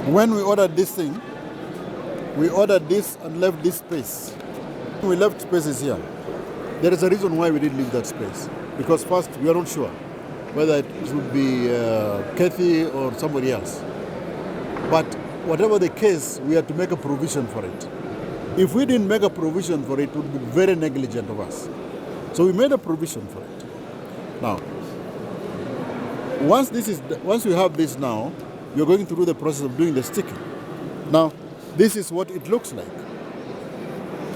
When we ordered this thing, we ordered this and left this space. We left spaces here. There is a reason why we didn't leave that space. Because first, we are not sure whether it would be Kathy or somebody else. But whatever the case, we had to make a provision for it. If we didn't make a provision for it, it would be very negligent of us. So we made a provision for it. Now, once we have this now, you're going through the process of doing the sticking. Now, this is what it looks like.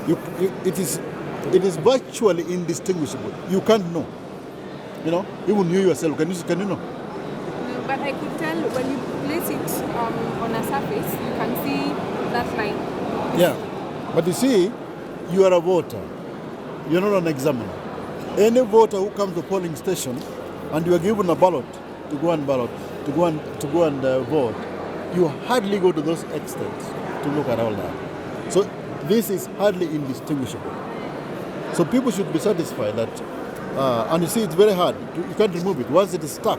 It is virtually indistinguishable. You can't know. You know, even you yourself, can you know? But I could tell when you place it on a surface, you can see that line. Yeah, but you see, you are a voter. You're not an examiner. Any voter who comes to a polling station and you are given a ballot to go and vote, you hardly go to those extents to look at all that. So this is hardly indistinguishable. So people should be satisfied that, and you see, it's very hard. You can't remove it. Once it is stuck,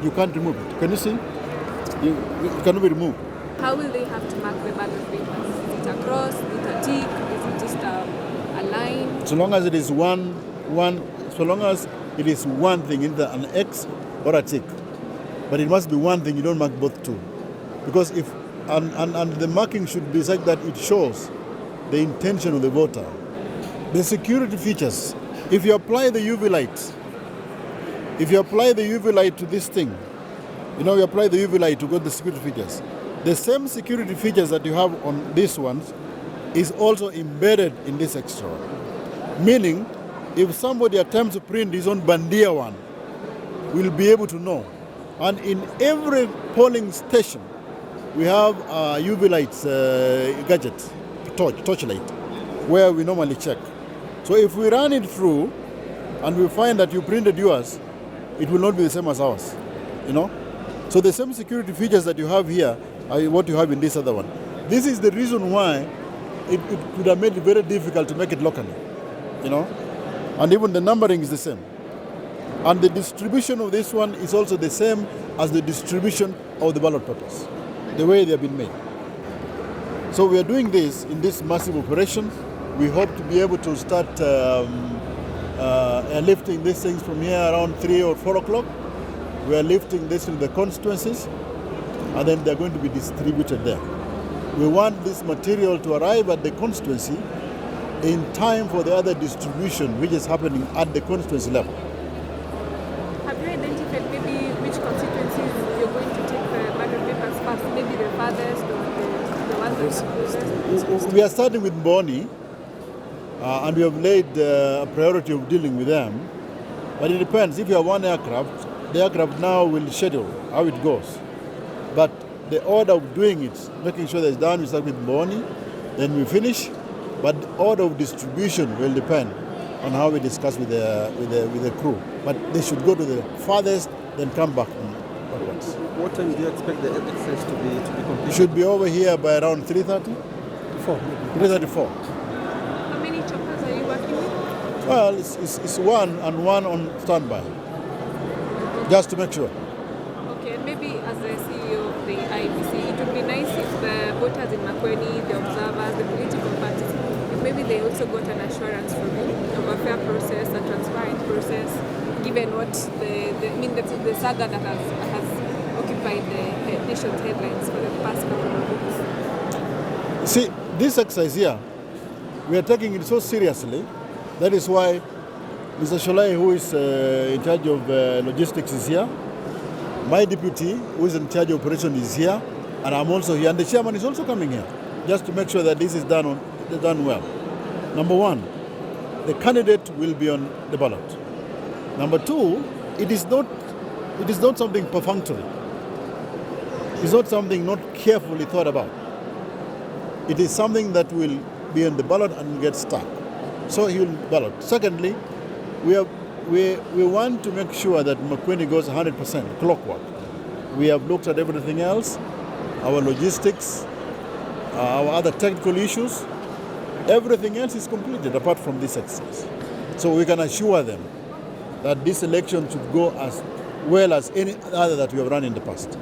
you can't remove it. Can you see? It cannot be removed. How will they have to mark the ballot papers? Is it a cross? Is it a tick? Is it just a line? So long as it is so long as it is one thing, either an X or a tick. But it must be one thing, you don't mark both two. Because and the marking should be such that it shows the intention of the voter. The security features, if you apply the UV light to this thing, you apply the UV light to get the security features. The same security features that you have on these ones is also embedded in this extra one. Meaning, if somebody attempts to print his own Bandia one, we'll be able to know. And in every polling station, we have a UV lights gadget, torchlight, where we normally check. So if we run it through and we find that you printed yours, it will not be the same as ours, So the same security features that you have here are what you have in this other one. This is the reason why it could have made it very difficult to make it locally, And even the numbering is the same. And the distribution of this one is also the same as the distribution of the ballot papers, the way they have been made. So we are doing this in this massive operation. We hope to be able to start lifting these things from here around 3 or 4 o'clock. We are lifting this to the constituencies, and then they're going to be distributed there. We want this material to arrive at the constituency in time for the other distribution, which is happening at the constituency level. Have you identified maybe which constituencies you're going to take the ballot papers first? Maybe the farthest or the ones that are closest? We are starting with Mboni, and we have laid a priority of dealing with them. But it depends. If you have one aircraft, the aircraft now will schedule how it goes. But the order of doing it, making sure that it's done, we start with Mboni, then we finish. But the order of distribution will depend on how we discuss with the crew. But they should go to the farthest, then come back backwards. What time do you expect the exercise to be completed? Should be over here by around 3:30? 3:34. How many choppers are you working with? Well, it's one and one on standby, just to make sure. Okay, maybe as the CEO of the IBC, it would be nice if the voters in Makueni, the observers, the political parties, if maybe they also got an assurance from you of a fair process, a transparent process, given what the saga that has occupied the nation's headlines for the past couple of weeks. See, this exercise here, we are taking it so seriously. That is why Mr. Sholai, who is in charge of logistics, is here. My deputy, who is in charge of operations, is here. And I'm also here. And the chairman is also coming here, just to make sure that this is done well. Number one, the candidate will be on the ballot. Number two, it is not something perfunctory. It's not something not carefully thought about. It is something that will be on the ballot and get stuck. So he will ballot. Secondly, we want to make sure that Makueni goes 100% clockwork. We have looked at everything else, our logistics, our other technical issues. Everything else is completed apart from this exercise. So we can assure them that this election should go as well as any other that we have run in the past.